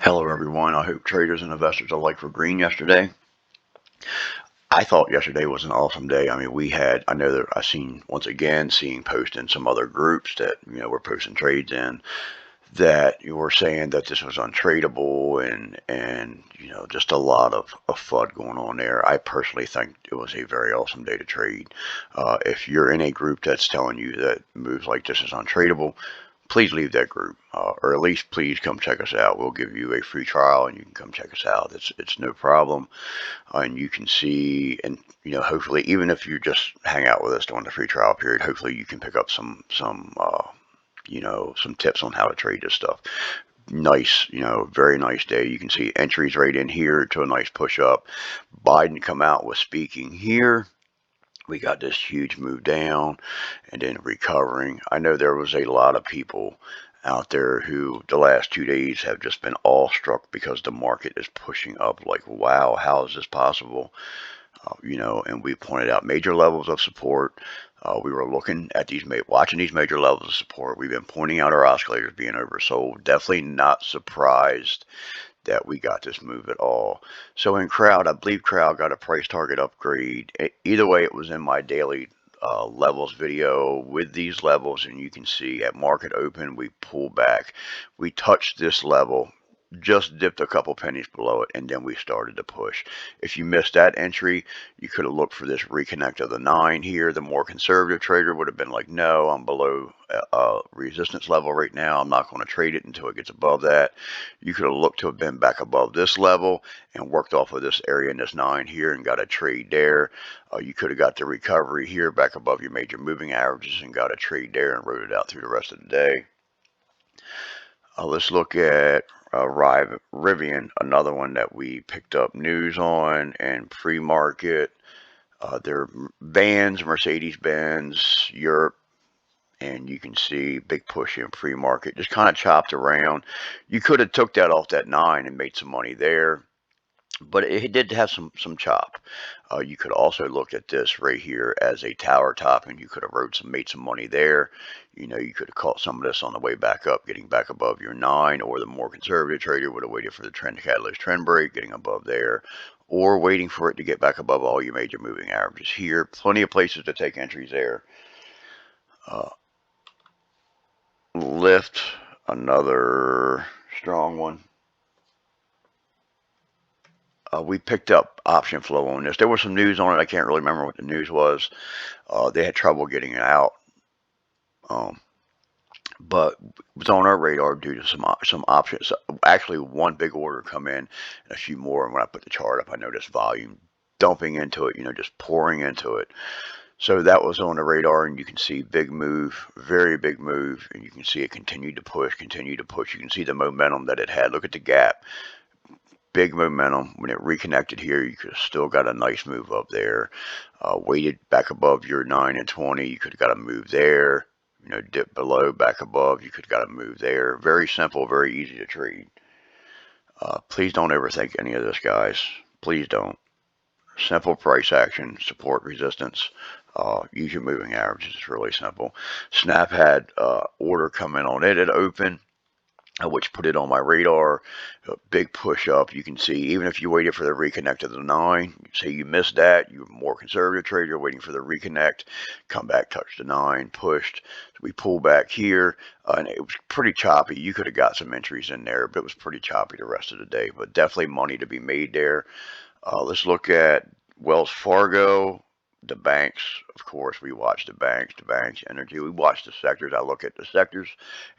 Hello everyone, I hope traders and investors alike were green yesterday. I thought yesterday was an awesome day. I mean, I know that I've seen, once again, seeing posts in some other groups that, we're posting trades in, that you were saying that this was untradeable and just a lot of FUD going on there. I personally think it was a very awesome day to trade. If you're in a group that's telling you that moves like this is untradeable, please leave that group, or at least please come check us out. We'll give you a free trial and you can come check us out. It's no problem. And you can see, and hopefully, even if you just hang out with us during the free trial period, hopefully you can pick up some tips on how to trade this stuff. Nice, very nice day. You can see entries right in here to a nice push up. Biden come out with speaking here. We got this huge move down and then recovering. I know there was a lot of people out there who the last 2 days have just been awestruck because the market is pushing up like, wow, how is this possible? And we pointed out major levels of support. We were looking at watching these major levels of support. We've been pointing out our oscillators being oversold. Definitely not surprised that we got this move at all. So in crowd, I believe crowd got a price target upgrade. Either way, it was in my daily levels video with these levels, and you can see at market open we pull back. We touched this level, just dipped a couple pennies below it, and then we started to push. If you missed that entry, you could have looked for this reconnect of the 9 here. The more conservative trader would have been like, no, I'm below resistance level right now. I'm not going to trade it until it gets above that. You could have looked to have been back above this level and worked off of this area in this 9 here and got a trade there. You could have got the recovery here back above your major moving averages and got a trade there and rode it out through the rest of the day. Let's look at RIVN, another one that we picked up news on and pre-market. Their vans, Mercedes-Benz, Europe, and you can see big push in pre-market, just kind of chopped around. You could have took that off that 9 and made some money there, but it did have some chop. You could also look at this right here as a tower top, and you could have made some money there. You could have caught some of this on the way back up, getting back above your 9, or the more conservative trader would have waited for the trend catalyst trend break, getting above there, or waiting for it to get back above all your major moving averages here. Plenty of places to take entries there. Lift, another strong one. We picked up option flow on this. There was some news on it. I can't really remember what the news was. They had trouble getting it out, but it was on our radar due to some options. Actually, one big order come in and a few more. And when I put the chart up, I noticed volume dumping into it, just pouring into it. So that was on the radar, and you can see big move, very big move, and you can see it continued to push, continue to push. You can see the momentum that it had. Look at the gap. Big momentum. When it reconnected here, you could have still got a nice move up there. Weighted back above your 9 and 20, you could have got a move there. Dip below, back above, you could have got a move there. Very simple, very easy to trade. Please don't overthink any of this, guys. Please don't. Simple price action, support, resistance. Use your moving averages. It's really simple. Snap had order come in on it at open, which put it on my radar. A big push up. You can see, even if you waited for the reconnect of the 9, say you missed that, you're a more conservative trader waiting for the reconnect, come back, touch the 9, pushed. So we pull back here, and it was pretty choppy. You could have got some entries in there, but it was pretty choppy the rest of the day. But definitely money to be made there. Let's look at Wells Fargo. The banks, of course, we watch the banks, energy. We watch the sectors. I look at the sectors,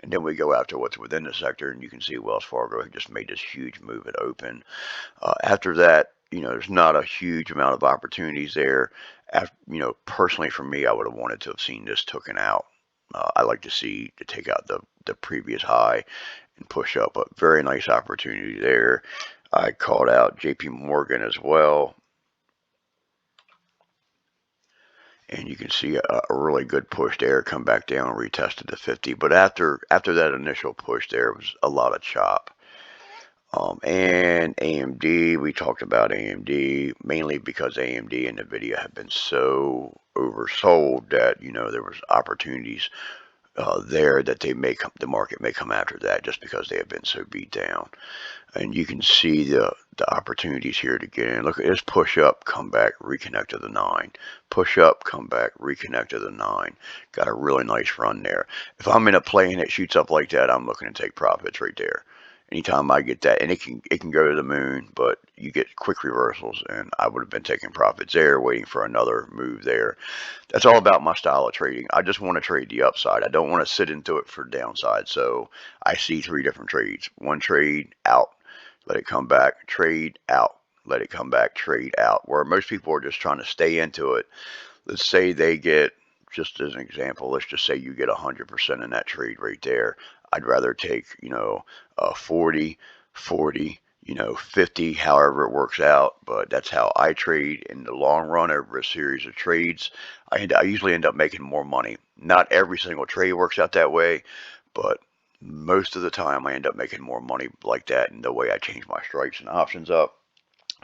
and then we go after what's within the sector, and you can see Wells Fargo just made this huge move at open. After that, there's not a huge amount of opportunities there. Personally for me, I would have wanted to have seen this taken out. I like to take out the previous high and push up. A very nice opportunity there. I called out JP as well. And you can see a really good push there, come back down, retested the 50. But after that initial push there, was a lot of chop. And AMD, we talked about AMD, mainly because AMD and NVIDIA have been so oversold that, there was opportunities there that they may come, the market may come after that just because they have been so beat down. And you can see the opportunities here to get in. Look at this push up, come back, reconnect to the 9. Push up, come back, reconnect to the 9. Got a really nice run there. If I'm in a play and it shoots up like that, I'm looking to take profits right there. Anytime I get that, and it can go to the moon, but you get quick reversals, and I would have been taking profits there, waiting for another move there. That's all about my style of trading. I just want to trade the upside. I don't want to sit into it for downside. So I see 3 different trades. One trade out, let it come back, trade out, let it come back, trade out. Where most people are just trying to stay into it. Let's say they get, just as an example, let's just say you get 100% in that trade right there. I'd rather take, 40, 40, 50, however it works out. But that's how I trade in the long run over a series of trades. I usually end up making more money. Not every single trade works out that way, but most of the time I end up making more money like that in the way I change my strikes and options up.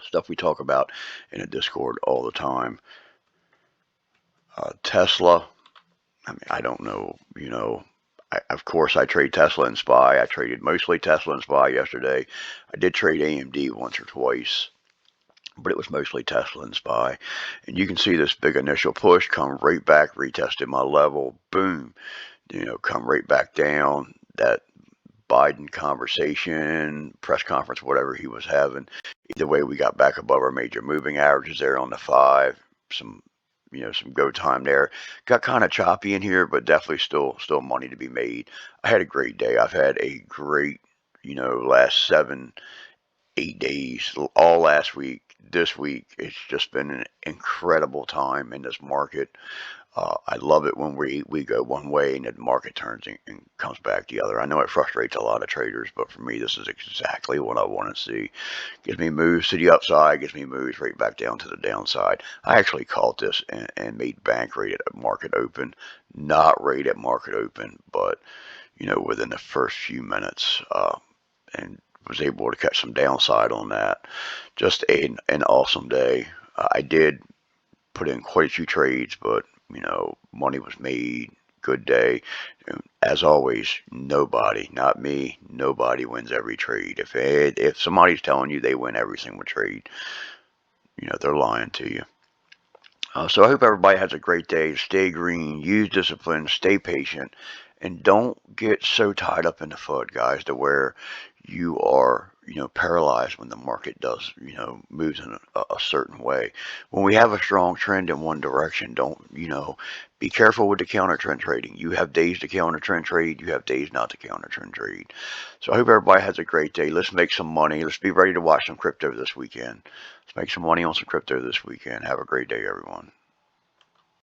Stuff we talk about in a Discord all the time. Tesla, I mean, I don't know, of course I trade Tesla and SPY. I traded mostly Tesla and SPY yesterday. I did trade AMD once or twice, but it was mostly Tesla and SPY. And you can see this big initial push come right back, retested my level, boom, come right back down. That Biden conversation, press conference, whatever he was having. Either way, we got back above our major moving averages there on the 5. Some go time there. Got kind of choppy in here, but definitely still money to be made. I had a great day. I've had a great, last 7, 8 days, all last week. This week, it's just been an incredible time in this market. I love it when we go one way and the market turns and comes back the other. I know it frustrates a lot of traders, but for me, this is exactly what I want to see. Gives me moves to the upside, gives me moves right back down to the downside. I actually caught this and made bank right at market open, not right at market open, but within the first few minutes, and was able to catch some downside on that. Just an awesome day. I did put in quite a few trades, but money was made. Good day. As always, nobody, not me, nobody wins every trade. If somebody's telling you they win every single trade, they're lying to you. So I hope everybody has a great day. Stay green, use discipline, stay patient, and don't get so tied up in the FUD, guys, to where you are, paralyzed when the market does, moves in a certain way. When we have a strong trend in one direction, don't, be careful with the counter trend trading. You have days to counter trend trade. You have days not to counter trend trade. So I hope everybody has a great day. Let's make some money. Let's be ready to watch some crypto this weekend. Let's make some money on some crypto this weekend. Have a great day, everyone.